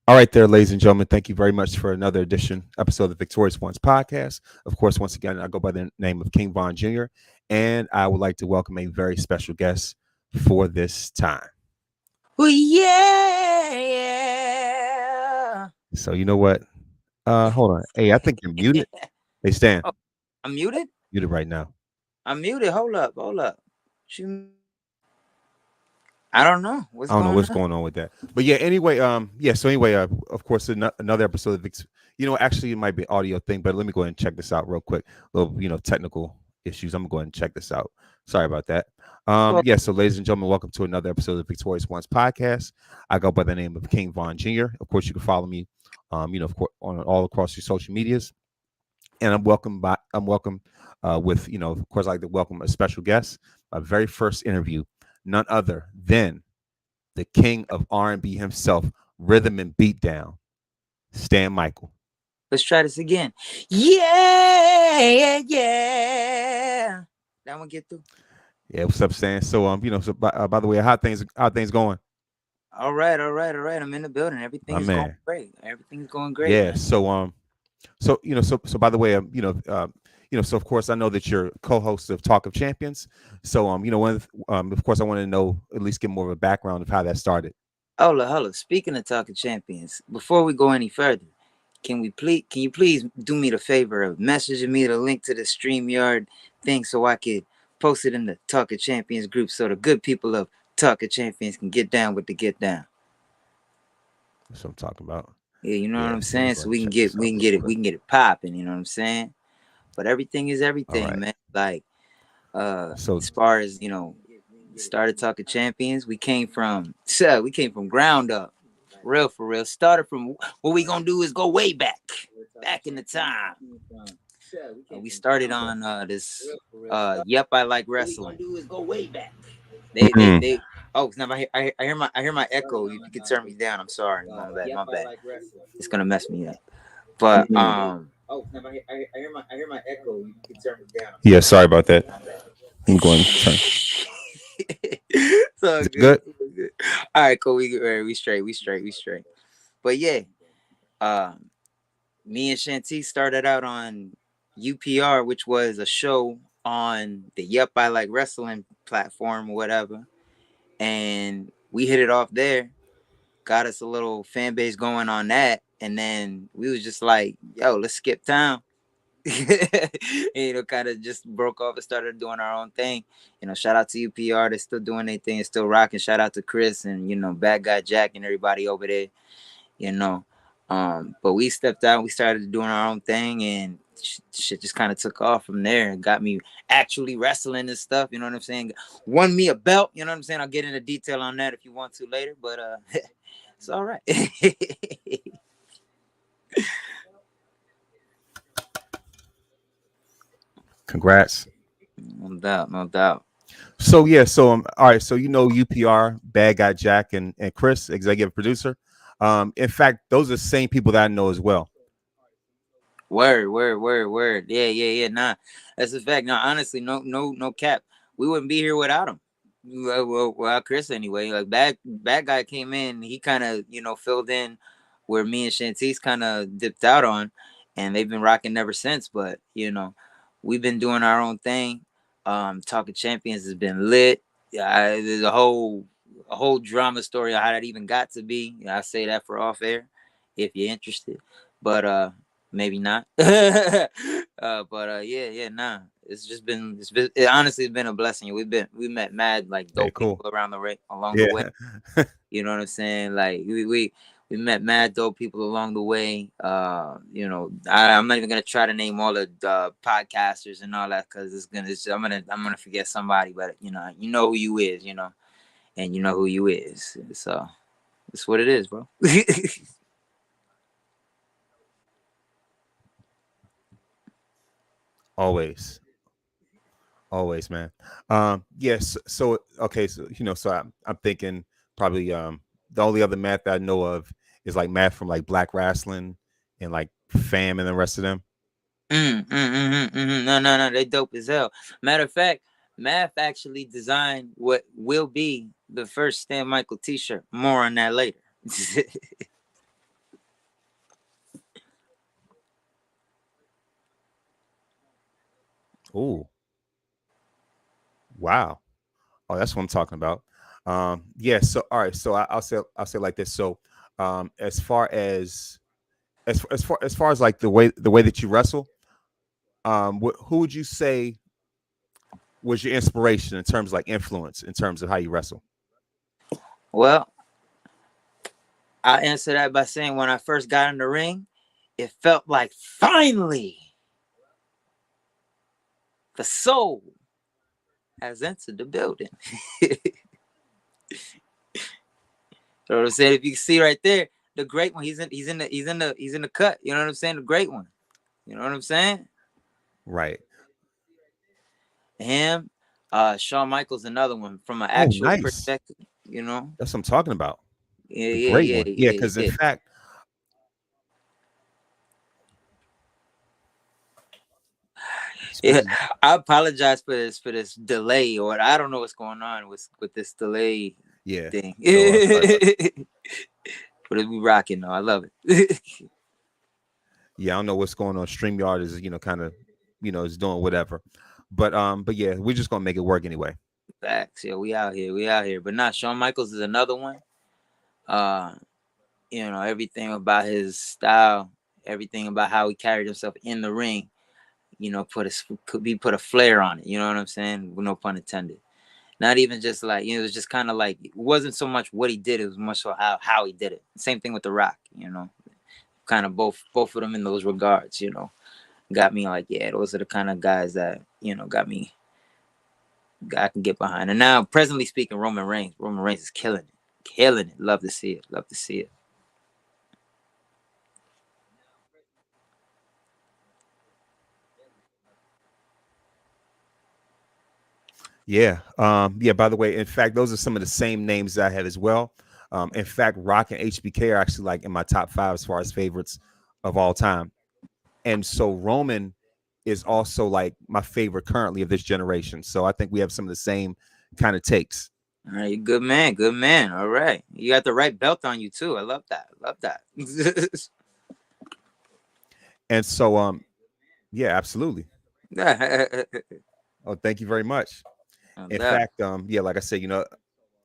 All right, there, ladies and gentlemen. Thank you very much for another episode of the Victorious Ones podcast. Of course, once again, I go by the name of King Von Jr., and I would like to welcome a very special guest for this time. Well, yeah. So, you know what? Hold on. Hey, I think you're muted. Hey, Stan, Oh, I'm muted. muted right now. I'm muted. Hold up. Hold up. I don't know what's I don't know going what's on. going on with that, but yeah. Anyway, So anyway, of course, another episode of actually, it might be an audio thing, but let me go ahead and check this out real quick. Little, technical issues. I'm gonna go ahead and check this out. Sorry about that. Well, Yeah. So, ladies and gentlemen, welcome to another episode of the Victorious Ones podcast. I go by the name of King Von Jr. Of course, you can follow me, of course, on all across your social medias, and I'm welcome with, of course, I like to welcome a special guest, my very first interview, none other than the king of R&B himself, rhythm and beatdown, Stan Michael. let's try this again. Yeah. That one get through. Yeah, what's up, Stan? So, by the way, how things going? All right. I'm in the building. Everything My is going man. great. Everything's going great, Yeah. man. So by the way, so of course I know that you're co-host of Talk of Champions. So, of course I want to know, at least get more of a background of how that started. Hold up. Speaking of talking champions, before we go any further, can you please do me the favor of messaging me the link to the StreamYard thing so I could post it in the Talk of Champions group so the good people of Talk of Champions can get down with the get down. That's what I'm talking about. Yeah, you know what Yeah. I'm Let me saying? go So and check this out real quick. we can get it popping, you know what I'm saying? But everything is All everything, right. man. Like So, as far as, started Talking Champions, we came from ground up. For real. Started from what we gonna do is go way back in the time. We started on this Yep, I Like Wrestling. mm, They oh now I hear my echo. If you could turn me down, I'm sorry. My bad. It's gonna mess me up. But I hear my echo. You can turn me down. I'm yeah, sorry. sorry about that. I'm going to turn. So Is it good. good? All right, cool. We straight. But yeah, um, me and Shanti started out on UPR, which was a show on the Yep I Like Wrestling platform or whatever, and we hit it off there. Got us a little fan base going on that, and then we was just like, "Yo, let's skip town." And, kind of just broke off and started doing our own thing. Shout out to UPR, they're still doing their thing, still rocking. Shout out to Chris and Bad Guy Jack and everybody over there. You know, but we stepped out, we started doing our own thing, and shit just kind of took off from there and got me actually wrestling and stuff. You know what I'm saying? Won me a belt. You know what I'm saying? I'll get into detail on that if you want to later, but it's all right. Congrats. No doubt. So yeah, all right. So UPR, Bad Guy Jack, and Chris, executive producer. In fact, those are the same people that I know as well. Word. Yeah. Nah, that's a fact. Nah, honestly, no cap. We wouldn't be here without him. Well, Chris anyway. Like bad guy came in. He kind of filled in where me and Shantice kind of dipped out on, and they've been rocking ever since. But we've been doing our own thing. Talking Champions has been lit. Yeah, there's a whole drama story of how that even got to be. I say that for off air, if you're interested. But maybe not. But yeah, nah. It honestly has been a blessing. We met mad like Hey, dope cool. people around the way along the way. Yeah. You know what I'm saying? Like we met mad dope people along the way. I'm not even gonna try to name all the podcasters and all that because I'm gonna forget somebody. But you know who you is, and you know who you is. So that's what it is, bro. Always, always, man. Yes. So okay. So I'm thinking probably the only other Matt that I know of is like Matt from like Black Wrestling and like Fam and the rest of them. No, they dope as hell. Matter of fact, Math actually designed what will be the first Stan Michael T-shirt. More on that later. Ooh, wow. Oh, that's what I'm talking about. Yeah. So, all right. So I'll say like this. So, as far as far as like the way that you wrestle, who would you say was your inspiration in terms of like influence in terms of how you wrestle? Well, I answer that by saying when I first got in the ring, it felt like finally the soul has entered the building. You know what I'm saying? If you can see right there, the great one, he's in the cut. You know what I'm saying? The great one. You know what I'm saying? Right. Him, Shawn Michaels, another one from an Oh, actual nice. perspective. You know? That's what I'm talking about. Yeah, The yeah, great yeah, one. Yeah, yeah, because in yeah. fact, Yeah, excuse me. I apologize for this delay, or I don't know what's going on with this delay Yeah. thing. So sorry about that. But it be rocking though. I love it. Yeah, I don't know what's going on. StreamYard is kind of is doing whatever, but yeah, we're just gonna make it work anyway. Facts. Yeah, we out here. We out here. But not Shawn Michaels is another one. Uh, everything about his style, everything about how he carried himself in the ring, put a flair on it. You know what I'm saying? With no pun intended. Not even just like, it was just kind of like, it wasn't so much what he did, it was much so how he did it. Same thing with The Rock, kind of both of them in those regards. Got me like, yeah, those are the kind of guys that, got me, I can get behind. And now, presently speaking, Roman Reigns is killing it. Love to see it. Love to see it. Yeah. Yeah. By the way, in fact, those are some of the same names that I had as well. In fact, Rock and HBK are actually like in my top five as far as favorites of all time. And so Roman is also like my favorite currently of this generation. So I think we have some of the same kind of takes. All right, good man, good man. All right, you got the right belt on you too. I love that. Love that. And so, yeah, absolutely. Oh, thank you very much. I In love it. fact, yeah, like I said,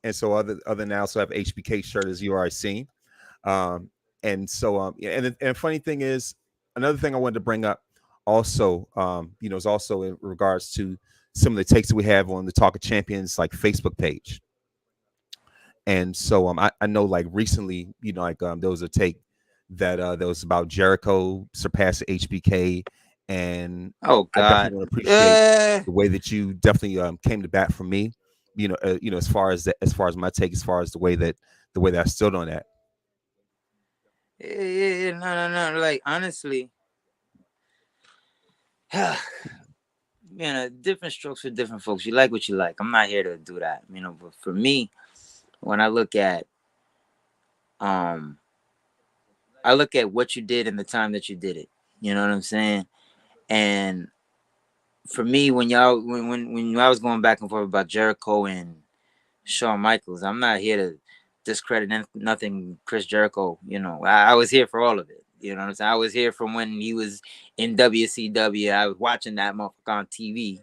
and so other than I also have HBK shirt as you already seen. Um, and so yeah, and funny thing is, another thing I wanted to bring up also, is also in regards to some of the takes that we have on the Talk of Champions like Facebook page. And so I know like recently, like there was a take that was about Jericho surpassing HBK, and Oh I God. definitely want to appreciate Uh, the way that you definitely came to bat for me. As far as my take, as far as the way that I stood on that. yeah, yeah, yeah. No, no, no. Like honestly, different strokes for different folks. You like what you like. I'm not here to do that. But for me, when um I look at what you did and the time that you did it. You know what I'm saying? And for me, when I was going back and forth about Jericho and Shawn Michaels, I'm not here to discredit nothing Chris Jericho. I was here for all of it. You know what I'm saying? I was here from when he was in WCW. I was watching that motherfucker on TV.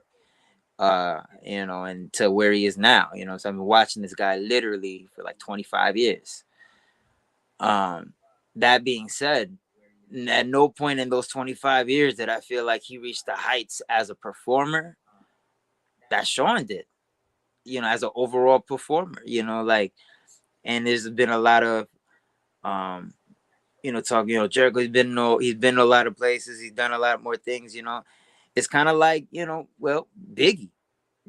And to where he is now. So I've been watching this guy literally for like 25 years. Um, that being said, at no point in those 25 years did I feel like he reached the heights as a performer that Shawn did. As an overall performer. And there's been a lot of um, talk. Jericho. He's been to a lot of places. He's done a lot more things. It's kind of like well, Biggie.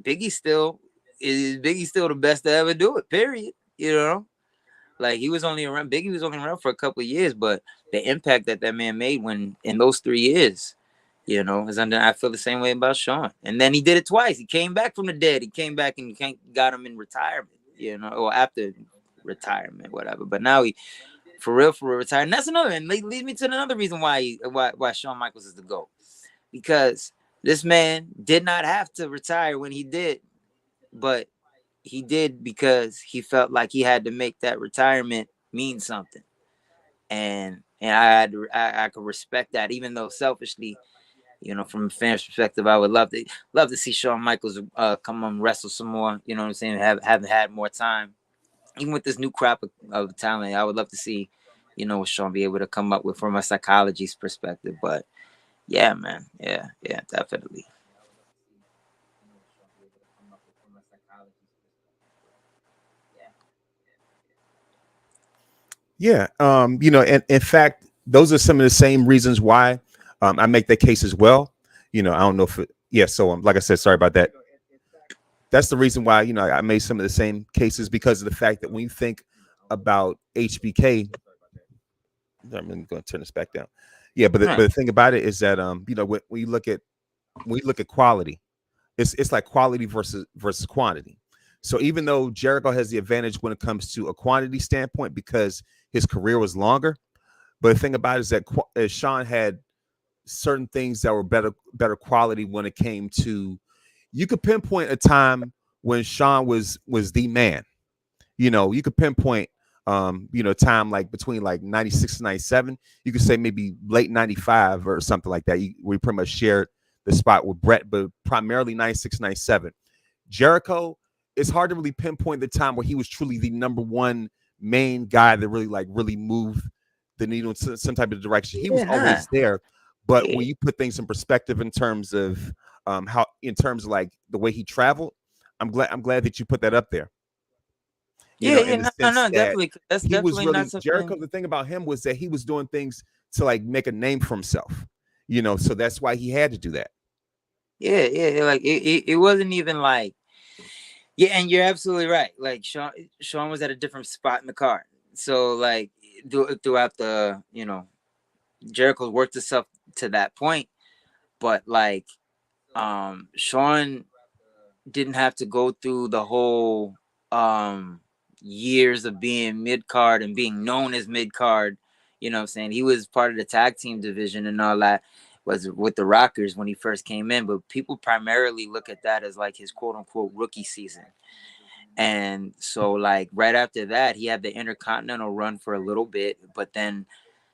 Biggie still the best to ever do it. Period. Like he was only around. Biggie was only around for a couple of years, but the impact that man made when in those 3 years, is under. I feel the same way about Shawn. And then he did it twice. He came back from the dead. He came back and got him in retirement. Or after retirement, whatever. But now he, for real, retired. And that's another. And leads me to another reason why Shawn Michaels is the GOAT, because this man did not have to retire when he did, but he did because he felt like he had to make that retirement mean something, and I could respect that, even though selfishly, from a fan's perspective, I would love to see Shawn Michaels come on and wrestle some more. You know what I'm saying? Have had more time, even with this new crop of talent. I would love to see, what Shawn be able to come up with from a psychology's perspective. But yeah, man, yeah, definitely. Yeah. And in fact, those are some of the same reasons why I make that case as well. I don't know if yeah. So like I said, sorry about that. That's the reason why I made some of the same cases because of the fact that when you think about HBK, I'm going to turn this back down. Yeah, but the thing about it is that when you look at quality, it's like quality versus quantity. So even though Jericho has the advantage when it comes to a quantity standpoint because his career was longer, but the thing about it is that Sean had certain things that were better quality when it came to. You could pinpoint a time when Sean was the man. You could pinpoint time like between like 96 and 97. You could say maybe late 95 or something like that. We pretty much shared the spot with Brett, but primarily 96, 97. Jericho, it's hard to really pinpoint the time where he was truly the number one main guy that really moved the needle in some type of direction. He was always there, but when you put things in perspective in terms of in terms of like the way he traveled, I'm glad that you put that up there. In the sense No, that definitely. That's he was definitely not really something. Jericho. The thing about him was that he was doing things to like make a name for himself. So that's why he had to do that. Yeah. Like it wasn't even like. Yeah, and you're absolutely right. Like Sean was at a different spot in the card. So like throughout the Jericho worked himself to that point, but like Sean didn't have to go through the whole years of being mid card and being known as mid card. You know what I'm saying? He was part of the tag team division and all that, was with the Rockers when he first came in, but people primarily look at that as like his quote unquote rookie season. And so like right after that, he had the Intercontinental run for a little bit, but then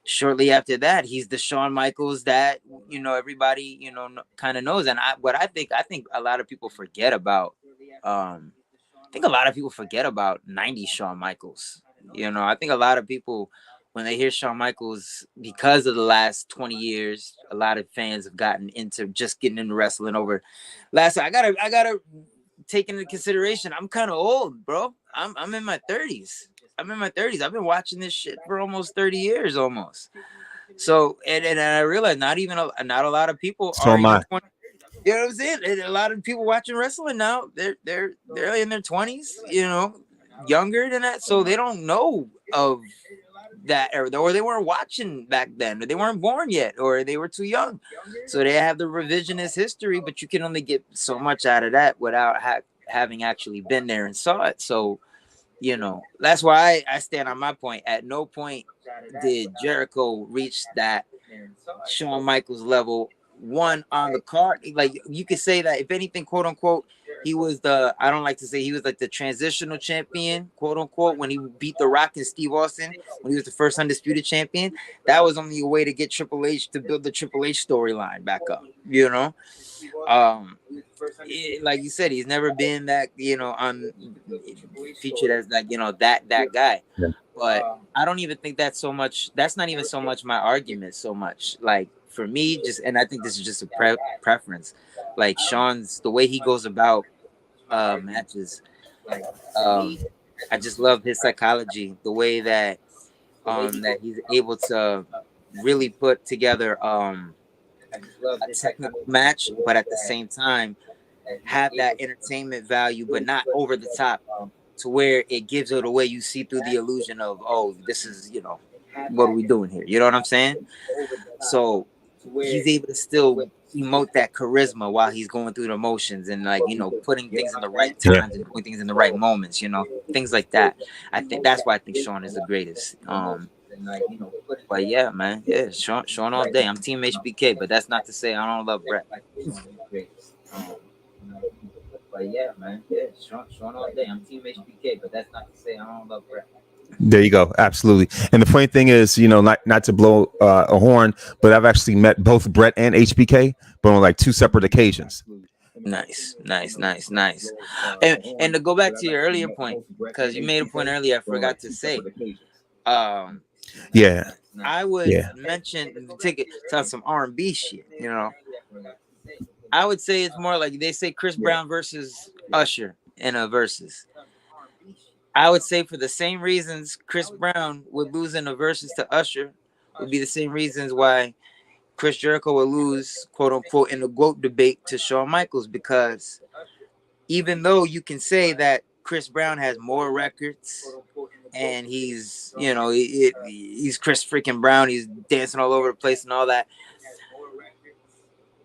shortly after that, he's the Shawn Michaels that everybody kind of knows. And I think a lot of people forget about. I think a lot of people forget about '90s Shawn Michaels. I think a lot of people, when they hear Shawn Michaels, because of the last 20 years, a lot of fans have gotten into just getting into wrestling over. I gotta take into consideration. I'm kind of old, bro. I'm in my 30s. I'm in my 30s. I've been watching this shit for almost 30 years, almost. So and I realize not a lot of people So are am even I. 20. You know what I'm saying? And a lot of people watching wrestling now, they're in their 20s, younger than that, so they don't know of that era, or they weren't watching back then, or they weren't born yet, or they were too young, so they have the revisionist history. But you can only get so much out of that without having actually been there and saw it. So that's why I stand on my point. At no point did Jericho reach that Shawn Michaels level one on the card. Like you could say that if anything, quote unquote, he was I don't like to say he was like the transitional champion, quote unquote, when he beat The Rock and Steve Austin, when he was the first undisputed champion. That was only a way to get Triple H to build the Triple H storyline back up, like you said, he's never been that, on featured as like, that guy. Yeah. But I don't even think that's so much. That's not even so much my argument. So much like for me, and I think this is just a preference. Like Sean's the way he goes about matches. Um, I just love his psychology, the way that he's able to really put together a technical match, but at the same time have that entertainment value, but not over the top, to where it gives it away. You see through the illusion of, oh, this is, what are we doing here? You know what I'm saying? So he's able to still emote that charisma while he's going through the motions and like, putting things in the right Yeah. times and doing things in the right moments, things like that. I think that's why I think Sean is the greatest. But yeah, man, yeah, Sean all day. I'm Team HBK, but that's not to say I don't love Brett. But yeah, man, yeah, Sean all day. I'm Team HBK, but that's not to say I don't love Brett. There you go. Absolutely. And the funny thing is, not to blow a horn, but I've actually met both Brett and HBK, but on like two separate occasions. Nice, nice, nice, nice. And to go back to your earlier point, because you made a point earlier, I forgot to say. Um, Yeah. I would Yeah. mention take it to some R&B shit. I would say it's more like they say Chris Brown versus Usher in a versus. I would say for the same reasons Chris Brown would lose in a versus to Usher would be the same reasons why Chris Jericho would lose, quote unquote, in the GOAT debate to Shawn Michaels, because even though you can say that Chris Brown has more records and he's Chris freaking Brown, he's dancing all over the place and all that,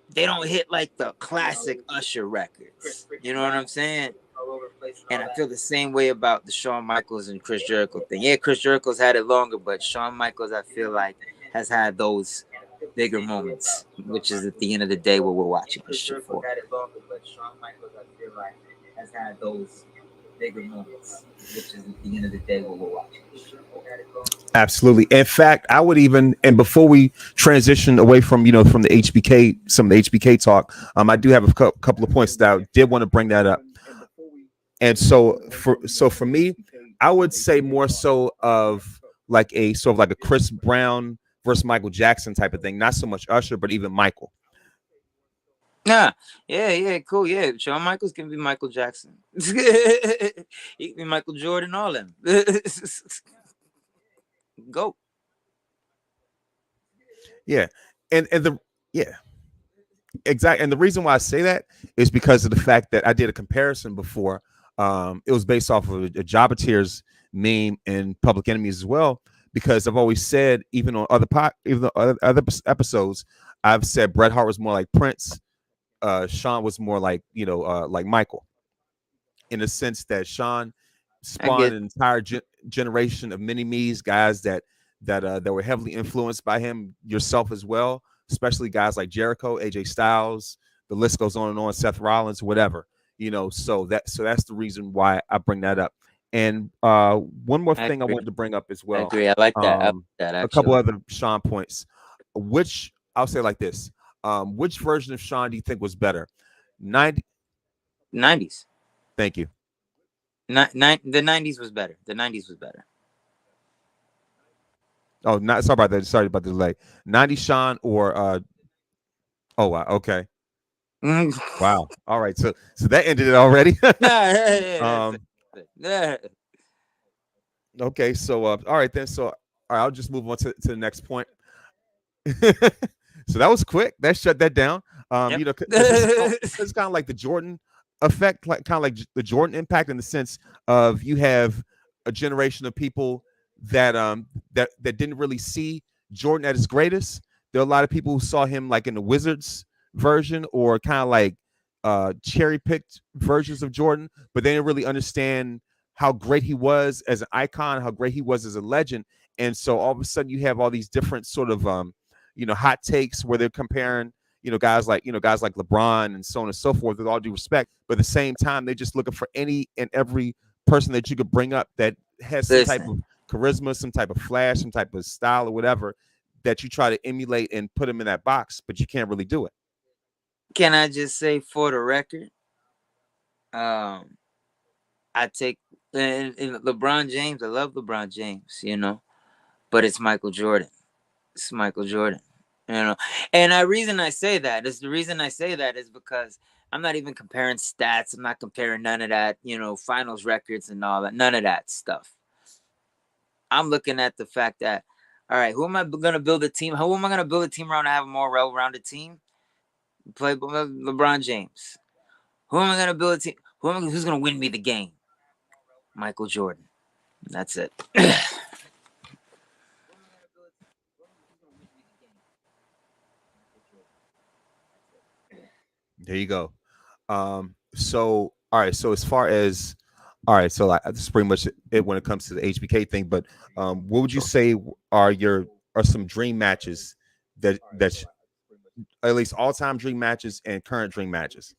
they don't hit like the classic Usher records. You know what I'm saying? And I feel the same way about the Shawn Michaels and Chris Jericho thing. Yeah, Chris Jericho's had it longer, but Shawn Michaels, I feel like, has had those bigger moments, which is at the end of the day what we're watching this shit for. Has had those bigger moments, which is at the end of the day what we're watching. Absolutely. In fact, I would even, and before we transition away from from the HBK, some of the HBK talk, I do have a couple of points that I did want to bring that up. And so for me, I would say more so of like a sort of like a Chris Brown versus Michael Jackson type of thing. Not so much Usher, but even Michael. Yeah, cool. Yeah, Shawn Michaels can be Michael Jackson. He can be Michael Jordan, all them. Go. Yeah, and the yeah, exactly. And the reason why I say that is because of the fact that I did a comparison before. It was based off of a Jabba meme and Public Enemies as well. Because I've always said, even on other episodes, I've said Bret Hart was more like Prince. Sean was more like Michael, in the sense that Sean I spawned get an entire generation of mini me's, guys that were heavily influenced by him, yourself as well, especially guys like Jericho, AJ Styles. The list goes on and on. Seth Rollins, whatever. So that's the reason why I bring that up. And one more I thing I agree. wanted to bring up as I well. agree. I like that. I like Um, that a couple actually. other Sean points, which I'll say like this: which version of Sean do you think was better? 90. 90s. Thank you. The 90s was better. The 90s was better. Oh, not sorry about that. Sorry about the delay. 90 Sean or oh wow, okay. Wow. All right. So that ended it already. That's um it. okay, so all right then. So all right, I'll just move on to the next point. So that was quick. That shut that down. Yep. Because it's kind of like the Jordan effect, like kind of like the Jordan impact, in the sense of you have a generation of people that didn't really see Jordan at his greatest. There are a lot of people who saw him like in the Wizards version, or kind of like cherry picked versions of Jordan, but they didn't really understand how great he was as an icon, how great he was as a legend. And so all of a sudden you have all these different sort of hot takes where they're comparing guys like LeBron and so on and so forth, with all due respect. But at the same time, they're just looking for any and every person that you could bring up that has some type Listen, of charisma, some type of flash, some type of style or whatever, that you try to emulate and put them in that box, but you can't really do it. can I just say for the record, um, I take and LeBron James. I love LeBron James, but it's Michael Jordan. It's Michael Jordan, And the reason I say that is because I'm not even comparing stats. I'm not comparing none of that, finals records and all that. None of that stuff. I'm looking at the fact that, all right, who am I going to build a team? Who am I going to build a team around to have a more well-rounded team? Play LeBron James. Who am I going to build a team? Who's going to win me the game? Michael Jordan. That's it. There you go. So all right, so as far as all right, so like that's pretty much it when it comes to the HBK thing. But what would you say are some dream matches that at least all time dream matches and current dream matches?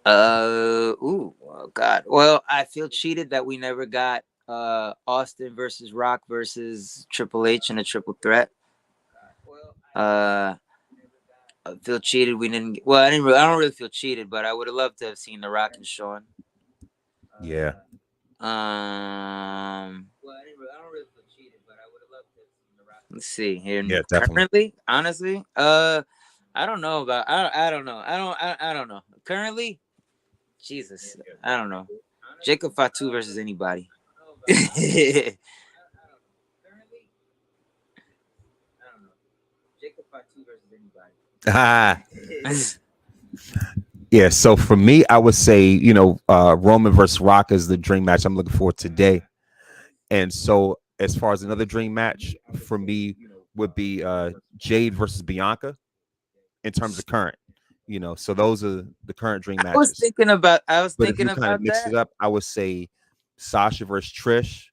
Oh God. Well, I feel cheated that we never got Austin versus Rock versus Triple H in a triple threat. Uh, I feel cheated. We didn't. Well, I didn't. I don't really feel cheated, but I would have loved to have seen The Rock and Shawn. Yeah, Let's see here. yeah, definitely. Currently, honestly, I don't know about. I don't know. I don't know. Currently, Jesus, I don't know. Jacob Fatu versus anybody. Ah, yeah. So for me, I would say Roman versus Rock is the dream match I'm looking for today. And so as far as another dream match for me would be Jade versus Bianca in terms of current. So those are the current dream I was matches. thinking about. I was But if thinking you kind of about mix it that. up, I would say Sasha versus Trish.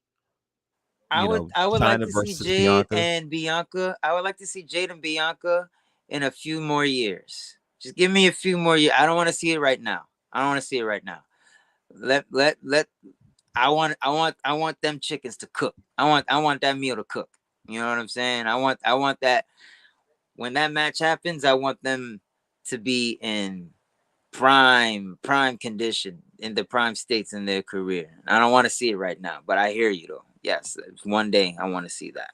I would like China to see versus Jade Bianca. and Bianca. I would like to see Jade and Bianca in a few more years. Just give me a few more years. I don't want to see it right now. I don't want to see it right now. Let. I want them chickens to cook. I want that meal to cook. You know what I'm saying? I want that when that match happens. I want them to be in prime condition in the prime states in their career. I don't want to see it right now, but I hear you though. Yes, one day I want to see that.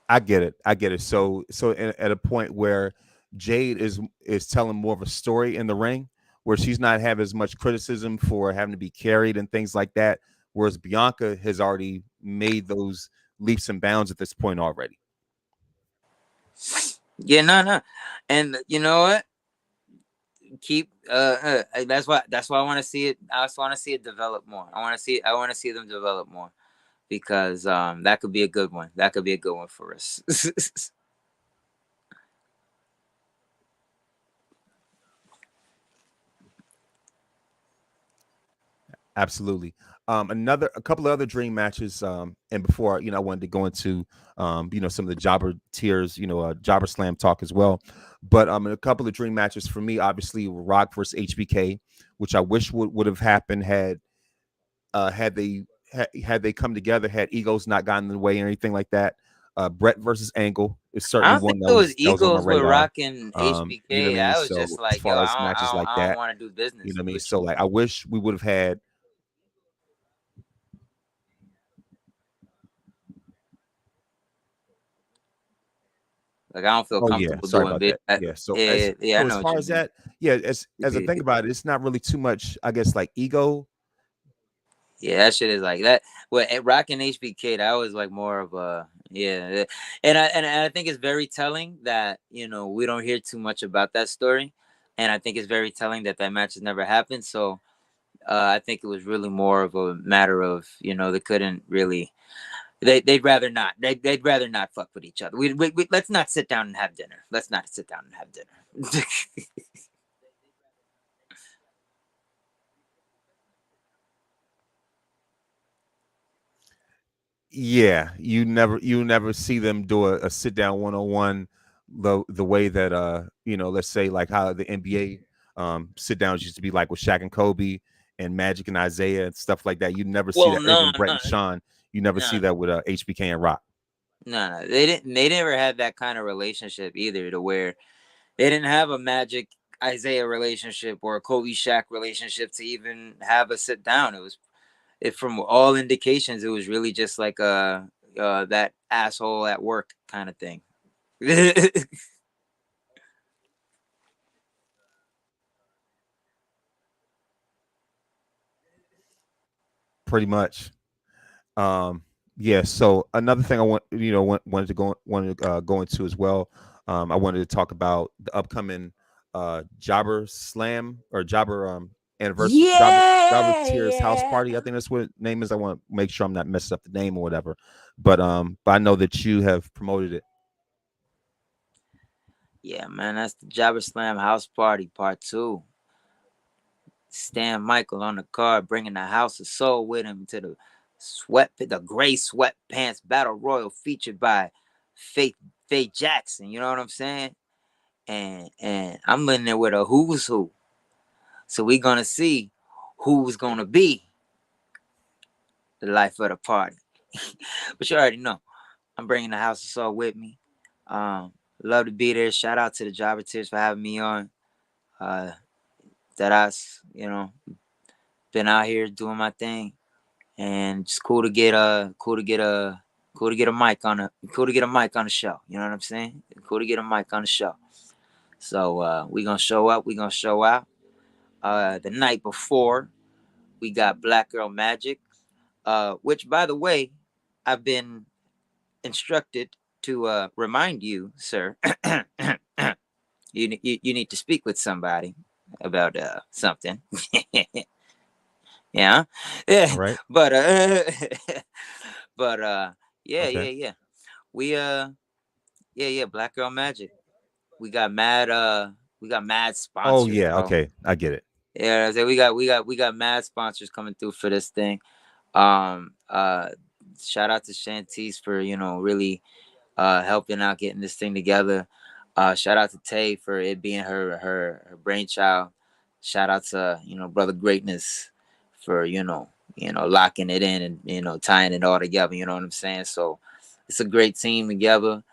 I get it. I get it. So at a point where Jade is telling more of a story in the ring, where she's not having as much criticism for having to be carried and things like that, whereas Bianca has already made those leaps and bounds at this point already. Yeah, no. And you know what? Keep that's why I want to see it. I just want to see it develop more. I want to see them develop more because that could be a good one. That could be a good one for us. Absolutely. A couple of other dream matches. And before I wanted to go into some of the jobber tiers, jobber slam talk as well. But a couple of dream matches for me, obviously, were Rock versus HBK, which I wish would have happened had had they come together, had egos not gotten in the way or anything like that. Brett versus Angle is I certainly don't think one that it was was on my egos with radar. Rock and You know what I HBK. mean? I was So just as like, yo, far as matches like I don't that, want to do you business know what I mean? with So you. like I wish we would have had. Like I don't feel Oh yeah, comfortable sorry doing about bit. that. Yeah. So as Yeah, I as know what far you as mean. that, yeah, as I think about it, it's not really too much, I guess, like ego. Yeah, that shit is like that. Well, at Rock and HBK, that was like more of a yeah, and I think it's very telling that we don't hear too much about that story, and I think it's very telling that that match has never happened. So I think it was really more of a matter of they couldn't really they'd rather not they'd rather not fuck with each other. We let's not sit down and have dinner. Let's not sit down and have dinner. Yeah, you never see them do a sit down 1-on-1 the way that let's say like how the NBA sit downs used to be like with Shaq and Kobe and Magic and Isaiah and stuff like that. You never see Well, that, even no, Brett no, and Sean. You never see no, that with HBK and Rock. no. They didn't. They never had that kind of relationship either, to where they didn't have a Magic Isaiah relationship or a Kobe Shaq relationship to even have a sit down. From all indications, it was really just like that asshole at work kind of thing. Pretty much. Um, yeah. So another thing I wanted to go into as well. I wanted to talk about the upcoming Jobber Slam or Jobber anniversary Jobber Tears house Yeah. party. I think that's what the name is. I want to make sure I'm not messing up the name or whatever. But I know that you have promoted it. Yeah, man, that's the Jabber Slam House Party Part 2. Stan Michael on the card, bringing the House of Soul with him to the the gray sweatpants battle royal featured by Faith Faith Jackson. You know what I'm saying? And I'm in there with a who's who. So we gonna see who's gonna be the life of the party. But you already know, I'm bringing the House of Soul with me. Um, Love to be there. Shout out to the Jobberteers for having me on. Uh, that been out here doing my thing, and it's cool to get a mic on the show. You know what I'm saying? Cool to get a mic on the show. So we gonna show up. We gonna show out. The night before, we got Black Girl Magic, which, by the way, I've been instructed to remind you, sir. You need to speak with somebody about something. Yeah, All yeah, right. but but yeah, Okay. yeah, yeah. We yeah, Black Girl Magic. We got mad Oh sponsors, yeah. bro. Okay. I get it. Yeah, I said we got mad sponsors coming through for this thing. Um, uh, Shout out to Shantice for really helping out getting this thing together. Shout out to Tay for it being her brainchild. Shout out to brother Greatness for locking it in and tying it all together. You know what I'm saying? So it's a great team together.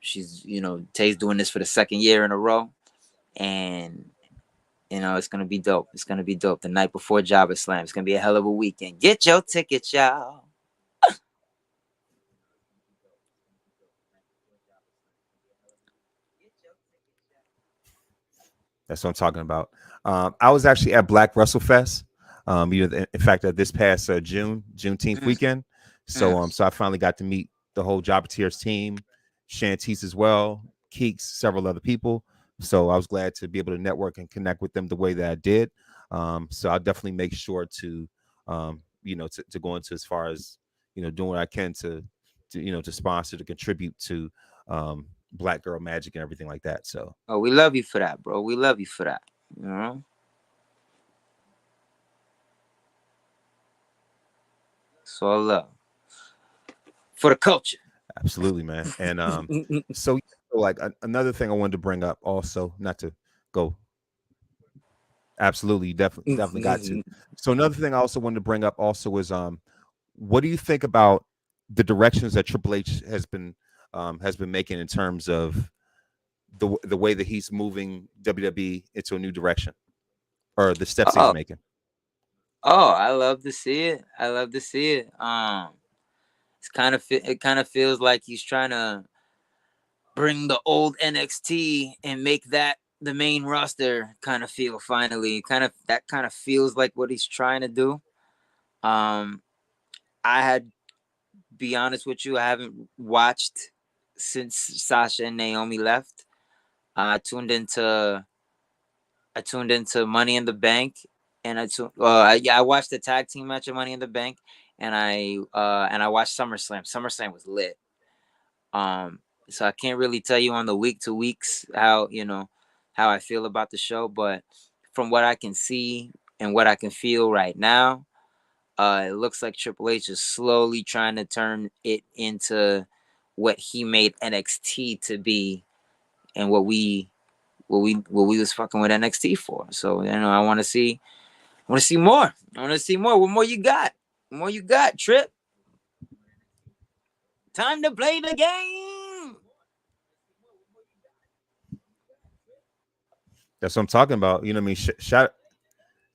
She's Tay's doing this for the second year in a row, and it's gonna be dope. It's gonna be dope. The night before Java Slam, it's gonna be a hell of a weekend. Get your tickets, y'all. That's what I'm talking about. I was actually at Black Russell Fest. In fact, this past Juneteenth Mm, weekend. So, mm. so I finally got to meet the whole Jobberteers team, Shantice as well, Keeks, several other people. So I was glad to be able to network and connect with them the way that I did. So I'll definitely make sure to, to go into as far as doing what I can to sponsor, to contribute to Black Girl Magic and everything like that. So Oh, we love you for that, bro. We love you for that. You know, so I love for the culture. absolutely, man. And so like another thing I wanted to bring up also, not to go absolutely, definitely got to. So another thing I also wanted to bring up also is what do you think about the directions that Triple H has been making in terms of the way that he's moving WWE into a new direction, or the steps he's Oh, making? oh, I love to see it. I love to see it. It kind of feels like he's trying to bring the old NXT and make that the main roster kind of feel finally. Kind of feels like what he's trying to do. Um, I had be honest with you, I haven't watched since Sasha and Naomi left. I tuned into Money in the Bank, and I watched the tag team match of Money in the Bank, and I watched SummerSlam. SummerSlam was lit. Um, so I can't really tell you on the week to weeks how I feel about the show, but from what I can see and what I can feel right now, it looks like Triple H is slowly trying to turn it into what he made NXT to be, and what we was fucking with NXT for. So I want to see more. I want to see more. What more you got? What more you got, Trip? Time to play the game. That's what I'm talking about. You know what I mean? Shout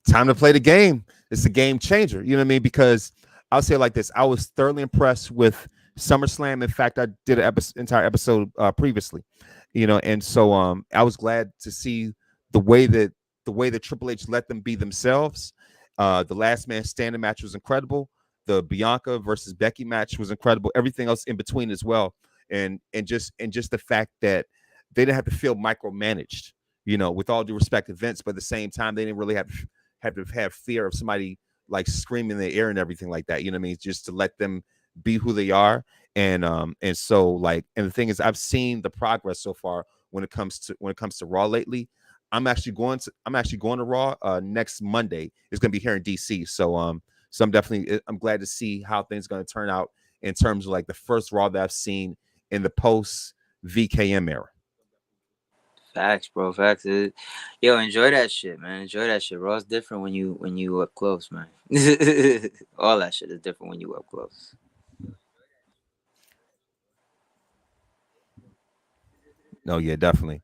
time to play the game. It's a game changer. You know what I mean? Because I'll say it like this: I was thoroughly impressed with SummerSlam. In fact, I did an entire episode previously. And so I was glad to see the way that Triple H let them be themselves. The Last Man Standing match was incredible. The Bianca versus Becky match was incredible. Everything else in between as well, and just the fact that they didn't have to feel micromanaged. With all due respect to Vince, but at the same time, they didn't really have fear of somebody like screaming in the air and everything like that. You know what I mean? Just to let them be who they are. And so like, and the thing is, I've seen the progress so far when it comes to Raw lately. I'm actually going to Raw next Monday. It's gonna be here in DC. So I'm glad to see how things going to turn out in terms of like the first Raw that I've seen in the post VKM era. Facts, bro. Facts. Yo, enjoy that shit, man. Enjoy that shit. Raw's different when you up close, man. All that shit is different when you up close. No, yeah, definitely.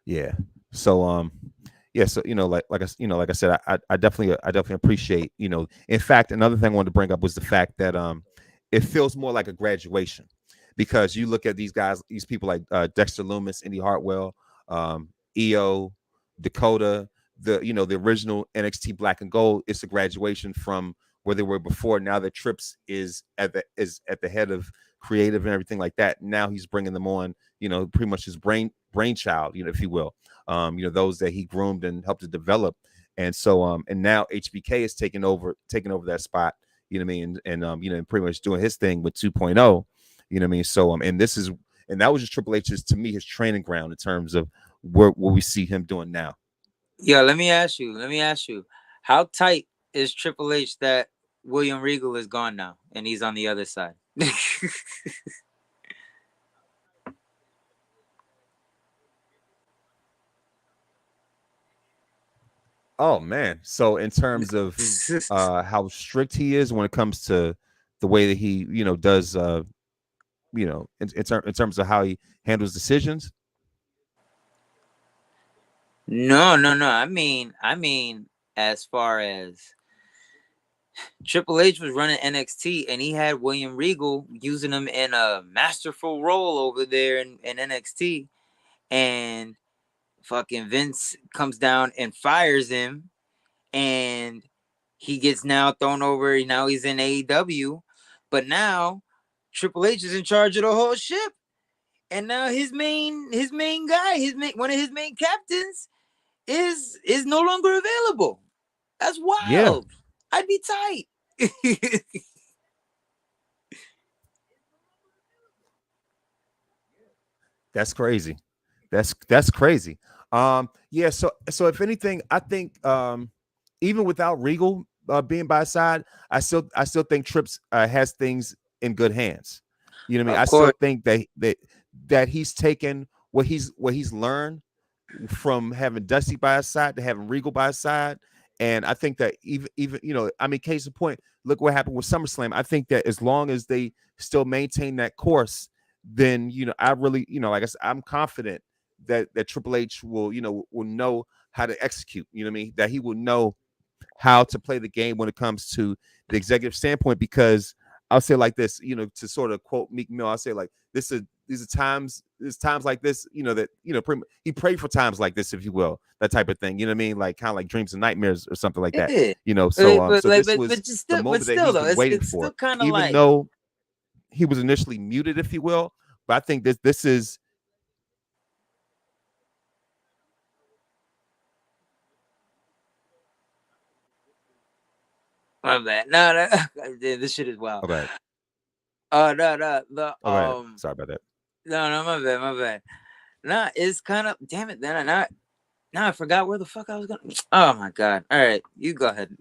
Yeah. So yeah, so like I said, I definitely appreciate, in fact, another thing I wanted to bring up was the fact that it feels more like a graduation, because you look at these guys, these people like Dexter Loomis, Indy Hartwell, EO, Dakota, the original NXT Black and Gold. It's a graduation from where they were before. Now that Trips is at the head of creative and everything like that. Now he's bringing them on, pretty much his brainchild, if you will, those that he groomed and helped to develop. And so and now HBK is taking over that spot, you know what I mean, and pretty much doing his thing with 2.0, you know what I mean. So and that was just Triple H's, to me, his training ground in terms of what we see him doing now. Yo, let me ask you. How tight is Triple H that William Regal is gone now and he's on the other side? Oh man. So in terms of how strict he is when it comes to the way that he, does in terms of how he handles decisions. No. I mean, as far as Triple H was running NXT and he had William Regal using him in a masterful role over there in NXT, and fucking Vince comes down and fires him, and he gets now thrown over. Now he's in AEW, but now Triple H is in charge of the whole ship, and now his main guy, one of his main captains is no longer available. That's Yeah, wild. I'd be tight. that's crazy. That's crazy. Yeah. So if anything, I think even without Regal being by his side, I still think Trips has things in good hands. You know what I mean? Of I still course. think that he's taken what he's learned from having Dusty by his side to having Regal by his side. And I think that even I mean, case in point, look what happened with SummerSlam. I think that as long as they still maintain that course, then I really, like I said, I'm confident that Triple H will know how to execute. You know what I mean? That he will know how to play the game when it comes to the executive standpoint. Because I'll say like this, to sort of quote Meek Mill, I'll say like these are times, there's times like this, that he prayed for times like this, if you will, that type of thing. You know what I mean? Like kind of like dreams and nightmares or something like that. Yeah. So Like, this was the but moment that still he's though, been waiting it's for, still kind of even like, though he was initially muted, if you will. But I think this is my bad. No, this shit is wild. okay. No, the Okay, sorry about that. no, my bad. Nah, it's kind of, damn it. Then I now I forgot where the fuck I was going. Oh my god! All right, you go ahead.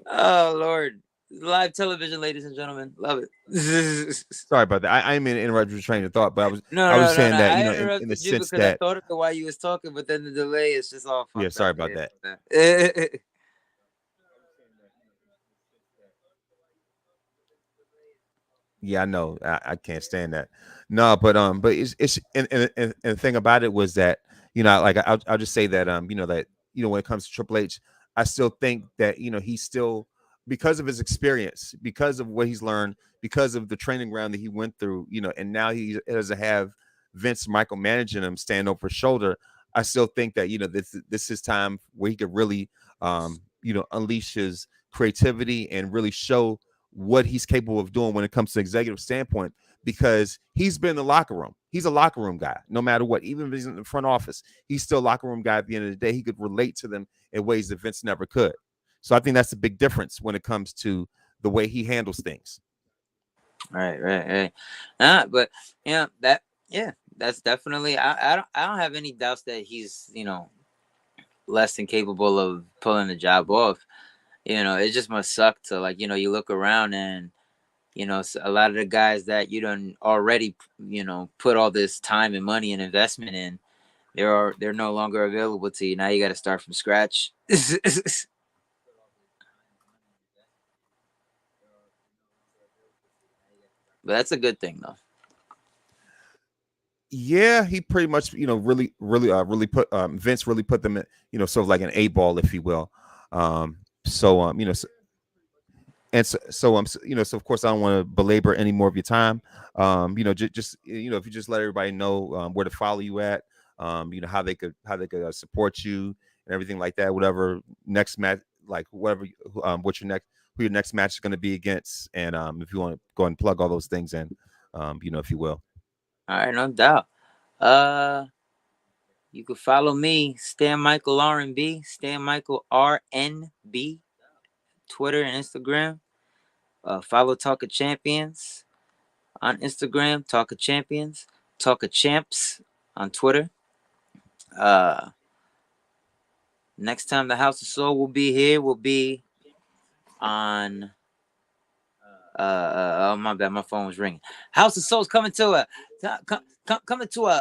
Oh Lord, live television, ladies and gentlemen, love it. Sorry about that. I mean, interrupt your train of thought, but No, I was no. saying that, I in the interrupted you sense because I that, thought of it while you was talking, but then the delay is just all yeah, fucked sorry up. about that. Yeah. Yeah, I know. I can't stand that. No, but it's and the thing about it was that, like I'll just say that that when it comes to Triple H, I still think that he's still, because of his experience, because of what he's learned, because of the training ground that he went through, and now he doesn't have Vince Michael managing him, stand over his shoulder. I still think that this is time where he could really unleash his creativity and really show what he's capable of doing when it comes to executive standpoint, because he's been in the locker room. He's a locker room guy, no matter what. Even if he's in the front office, he's still a locker room guy. At the end of the day, he could relate to them in ways that Vince never could. So I think that's a big difference when it comes to the way he handles things. Right. But yeah, that's definitely. I don't have any doubts that he's less than capable of pulling the job off. It just must suck to, like, you look around and a lot of the guys that you done already put all this time and money and investment in, they're no longer available to you. Now you got to start from scratch. But that's a good thing though. Yeah, he pretty much, really put Vince really put them in, sort of like an A ball, if you will. So and so of course I don't want to belabor any more of your time. Just if you just let everybody know where to follow you at, how they could support you and everything like that. Whatever next match, like whatever, what your next who your next match is going to be against, and if you want to go and plug all those things in, if you will. All right, no doubt. Uh, you can follow me, Stan Michael R&B, Stan Michael RNB, Twitter and Instagram. Follow Talk of Champions on Instagram, Talk of Champions, Talk of Champs on Twitter. Uh, Next time the House of Soul will be here will be on. Oh my bad, my phone was ringing. House of Soul's coming to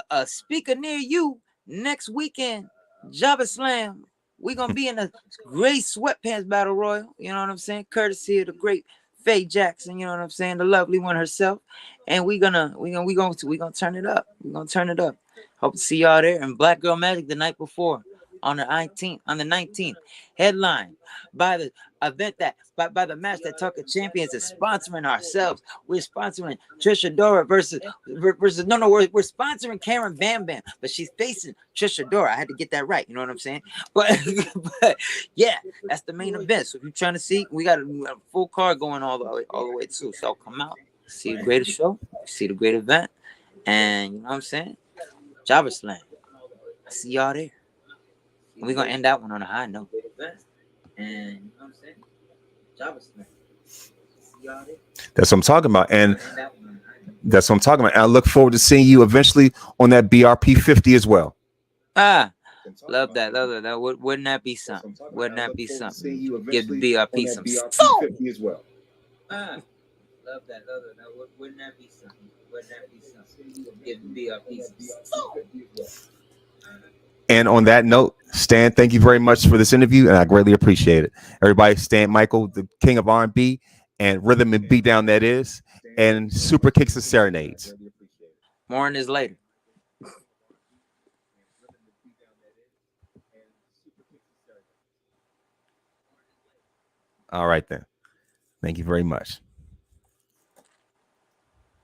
a speaker near you next weekend. Java Slam. We gonna be in a gray sweatpants battle royal. You know what I'm saying? Courtesy of the great Faye Jackson. You know what I'm saying? The lovely one herself. And we gonna turn it up. We're gonna turn it up. Hope to see y'all there. And Black Girl Magic the night before on the 19th. On the 19th, headline by the event that by the match that Talk of Champions is sponsoring ourselves. We're sponsoring Trisha Dora versus no, we're sponsoring Karen Bam Bam, but she's facing Trisha Dora. I had to get that right. You know what I'm saying? But but yeah, that's the main event. So if you're trying to see, we got a full card going all the way too. So come out, see the greatest show, see the great event, and you know what I'm saying? Java Slam. I see y'all there. And we're gonna end that one on a high note. And you know what I'm saying? Java Slam. That's what I'm talking about, and that's what I'm talking about. And I look forward to seeing you eventually on that BRP 50 as well. Love that. Love that. Wouldn't that be something? Wouldn't that be something? Give the BRP some soul. as well. Love that. Love that. Wouldn't that be something? Wouldn't that be something? Give the BRP some soul. And on that note, Stan, thank you very much for this interview, and I greatly appreciate it. Everybody, Stan Michael, the king of R&B and rhythm and beatdown, that is, and Superkicks and Serenades. More on this later. All right, then. Thank you very much.